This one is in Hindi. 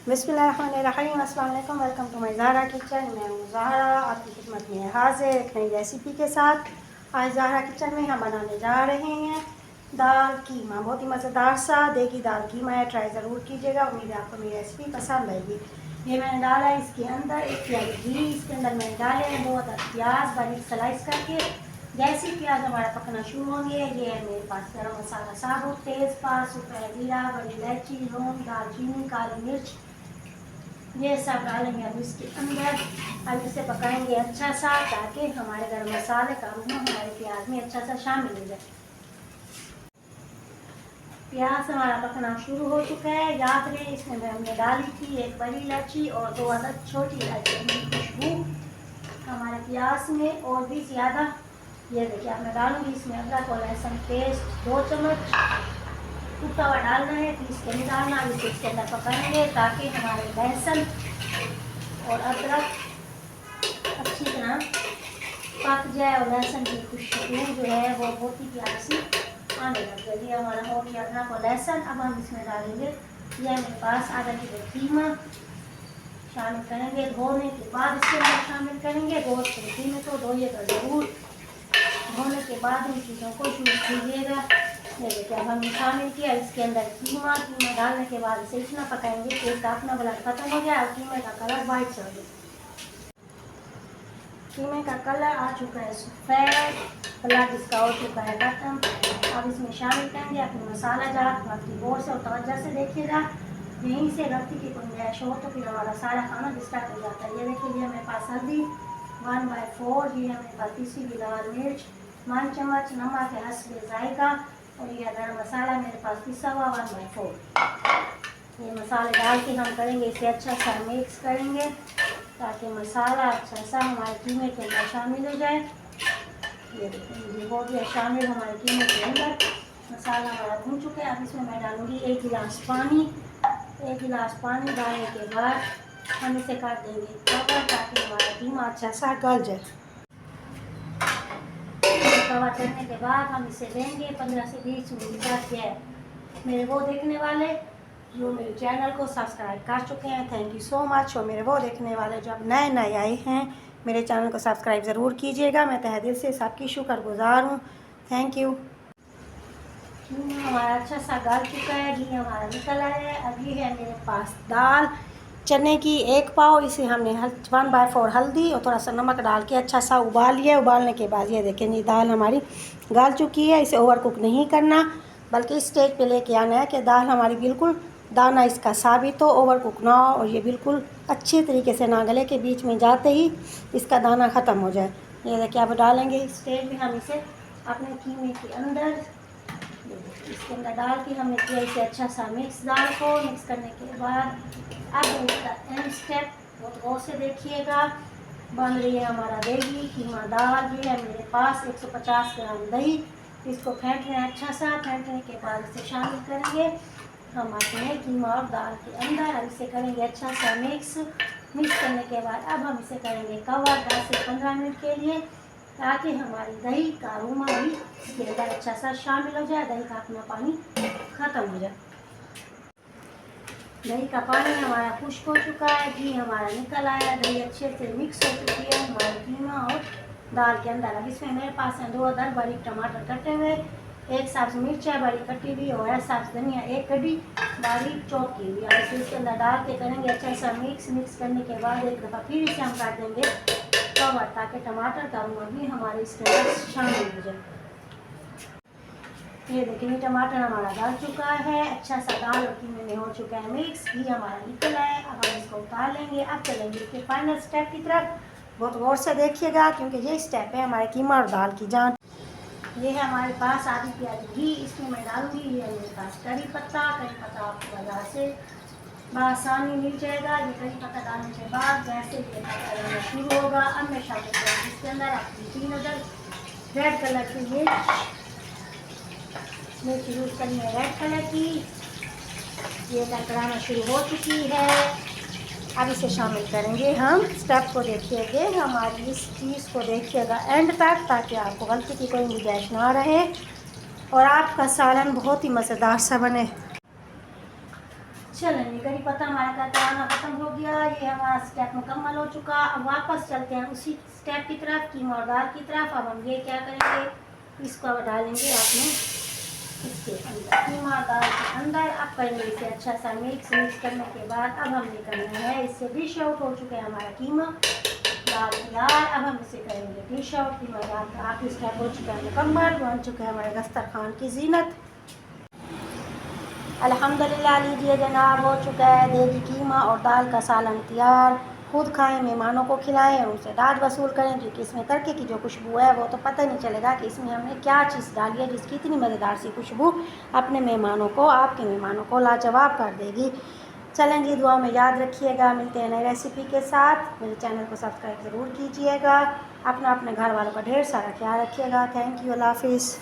बिस्मिल्लाहिर्रहमानिर्रहीम, अस्सलाम वालेकुम। Welcome to my Zahra kitchen. मैं हूँ ज़हरा, आपकी खिदमत में हाजिर एक नई रेसिपी के साथ। आज ज़हरा किचन में हम बनाने जा रहे हैं दाल कीमा। बहुत ही मज़ेदार सा देगी दाल कीमा है, ट्राई ज़रूर कीजिएगा। उम्मीद है आपको मेरी रेसिपी पसंद आएगी। ये मैंने डाला है इसके अंदर 1 प्याली घी, इसके अंदर मैंने डाले हैं 2 अदद प्याज बारीक स्लाइस करके। जैसे प्याज हमारा पकना शुरू होंगे, ये है मेरे पास गरम मसाला साबुत, तेज़पात, सूखा जीरा, बड़ी इलायची, लौंग, दालचीनी, काली मिर्च, ये सब डालेंगे अब इसके अंदर। अब इसे पकाएंगे अच्छा सा ताकि हमारे गरम मसाले का अरोमा हमारे प्याज में अच्छा सा शामिल हो जाए। प्याज हमारा पकना शुरू हो चुका है। याद रहे इसमें हमने डाली थी 1 बड़ी इलायची और 2 अदद छोटी इलायची की खुशबू हमारे प्याज में और भी ज़्यादा। ये देखिए अब मैं डालूंगी इसमें अदरक और लहसुन पेस्ट 2 चम्मच टूटा हुआ डालना है, पीस के नहीं डालना। इसे इसके अंदर पकाएंगे ताकि हमारे लहसुन और अदरक अच्छी तरह पक जाए और लहसुन की खुशबू जो है वो बहुत ही प्यारी सी आने लग जाएगी। हमारा हो गया अदरक और लहसुन। अब हम इसमें डालेंगे यह मेरे पास आधा किलो कीमा शामिल करेंगे। धोने के बाद इसके अंदर शामिल करेंगे। गोश्त कीमे को धोइएगा ज़रूर, धोने के बाद इन चीज़ों को यूज़ कीजिएगा। ये देखिए अब हमने शामिल किया इसके अंदर कीमा डालने के बाद इसे इतना पकाएंगे कि इसका अपना ब्लड खत्म हो जाए और कीमे का कलर वाइट से हो जाए। कीमे का कलर आ चुका है सफ़ेद, ब्लड इसका हो चुका है खत्म। अब इसमें शामिल करेंगे अपने मसाला जात। बाकी गौर से और तवज्जो से देखिएगा, यहीं से गलती की गुंजाइश हो तो फिर हमारा सारा खाना डिस्टर्ब हो जाता है। ये देखिए ये मेरे पास हल्दी 1/4, ये मेरे पास पीसी हुई लाल मिर्च 1 चम्मच, नमक है हस्बे जायका, और ये गरम मसाला मेरे पास पिसा हुआ 1/4। ये मसाले डाल के हम करेंगे इसे अच्छा सा मिक्स करेंगे ताकि मसाला अच्छा सा हमारे कीमे के अंदर शामिल हो जाए। ये देखिए ये हो गया शामिल हमारे कीमे के अंदर। मसाला हमारा भून चुका है। अब इसमें मैं डालूँगी 1 गिलास पानी। 1 गिलास पानी डालने के बाद हम इसे काट देंगे कवर ताकि हमारा कीमा अच्छा सा गल जाए। कवर करने के बाद हम इसे देंगे 15 से 20 मिनट तक। मेरे वो देखने वाले जो मेरे चैनल को सब्सक्राइब कर चुके हैं, थैंक यू सो मच। और मेरे वो देखने वाले जो अब नए नए आए हैं, मेरे चैनल को सब्सक्राइब ज़रूर कीजिएगा। मैं तहे दिल से सबकी शुक्रगुजार हूँ, थैंक यू। हमारा अच्छा सा गल चुका है, घी हमारा निकल आया है। अब ये है मेरे पास दाल चने की 1 पाव। इसे हमने 1/4 हल्दी और थोड़ा सा नमक डाल के अच्छा सा उबाल लिया। उबालने के बाद ये देखें ये दाल हमारी गल चुकी है। इसे ओवर कुक नहीं करना बल्कि इस स्टेज पे लेके आना है कि दाल हमारी बिल्कुल दाना इसका साबित हो, ओवर कुक ना हो और ये बिल्कुल अच्छे तरीके से ना गले के बीच में जाते ही इसका दाना ख़त्म हो जाए। ये देखिए अब डालेंगे इस स्टेज में हम इसे अपने कीमे के अंदर, इसके अंदर डाल के हमने किया इसे अच्छा सा मिक्स। दाल को मिक्स करने के बाद अब इसका एंड स्टेप बहुत गौर से देखिएगा। बन रही है हमारा देगी कीमा दाल। ये है मेरे पास 150 ग्राम दही। इसको फेंट रहे हैं अच्छा सा। फेंटने के बाद इसे शामिल करेंगे हम अपने कीमा और दाल के अंदर। अब इसे करेंगे अच्छा सा मिक्स। मिक्स करने के बाद अब हम इसे करेंगे कवर 10 से 15 मिनट के लिए ताकि हमारी दही का अरोमा भी इसके अंदर अच्छा सा शामिल हो जाए, दही का अपना पानी ख़त्म हो जाए। दही का पानी हमारा खुश्क हो चुका है, घी हमारा निकल आया, दही अच्छे से मिक्स हो चुकी है हमारे कीमा और दाल के अंदर। अब इसमें मेरे पास हैं 2 अदद बारीक टमाटर कटे हुए, 1 सब्ज़ मिर्च है बड़ी कटी हुई और सब्ज़ धनिया 1 कड़ी बारीक चॉप की हुई। अब इसे इसके अंदर डाल के करेंगे अच्छा सा मिक्स। मिक्स करने के बाद एक दफ़ा फिर इसे हम कर देंगे कवर ताकि टमाटर का अरोमा भी हमारे इसके अंदर शामिल हो जाए। ये देखिए टमाटर हमारा डाल चुका है, अच्छा सा दाल और कीमे में हो चुका है मिक्स। घी हमारा निकल है। अब हम इसको उतार लेंगे। अब चलेंगे इसके फाइनल स्टेप की तरफ। बहुत गौर से देखिएगा क्योंकि ये स्टेप है हमारे कीमा और दाल की जान। ये है हमारे पास आधी प्याली घी, इसमें मैं डालूंगी ये मेरे पास करी पत्ता। करी पत्ता आपको बाजार से आसानी मिल जाएगा। ये करी पत्ता डालने के बाद जैसे ये पत्ता शुरू होगा अब मैं शामिल करूँगी इसके अंदर अपनी 3 अदद रेड कलर की मिर्च यूज़ करनी है रेड कलर की। ये कड़कड़ाना शुरू हो चुकी है। अब इसे शामिल करेंगे हम। स्टेप को देखिएगा, हमारी इस चीज़ को देखिएगा एंड तक ताकि आपको गलती की कोई गुंजाइश ना रहे और आपका सालन बहुत ही मज़ेदार सा बने। चलेंगे करी पता हमारा का कराना खत्म हो गया। ये हमारा स्टेप मुकम्मल हो चुका। अब वापस चलते हैं उसी स्टेप की तरफ, कीमा और दाल की तरफ। अब हम ये क्या करेंगे, इसको अब डालेंगे आपने इसके अंदर, कीमा दाल के अंदर। अब करेंगे इसे अच्छा सा मिक्स करने के बाद अब हमने करना है, इससे डिश आउट हो चुका है हमारा कीमा दाल तैयार। अब हम इसे करेंगे डिश आउट। कीमा दाल का आखिरी स्टेप हो चुका है मुकम्मल, बन चुका है हमारे दस्तरखान की जीनत। अल्हम्दुलिल्लाह, लीजिए जनाब, हो चुका है देगी कीमा और दाल का सालन तैयार। खुद खाएं, मेहमानों को खिलाएं, उनसे दाद वसूल करें, क्योंकि इसमें तड़के की जो खुशबू है वो तो पता नहीं चलेगा कि इसमें हमने क्या चीज़ डाली है, जिसकी इतनी मज़ेदार सी खुशबू अपने मेहमानों को, आपके मेहमानों को लाजवाब कर देगी। चलें जी, दुआ में याद रखिएगा। मिलते हैं नई रेसिपी के साथ। मेरे चैनल को सब्सक्राइब ज़रूर कीजिएगा। अपने घर वालों का ढेर सारा ख्याल रखिएगा। थैंक यू, अल्लाह हाफिज़।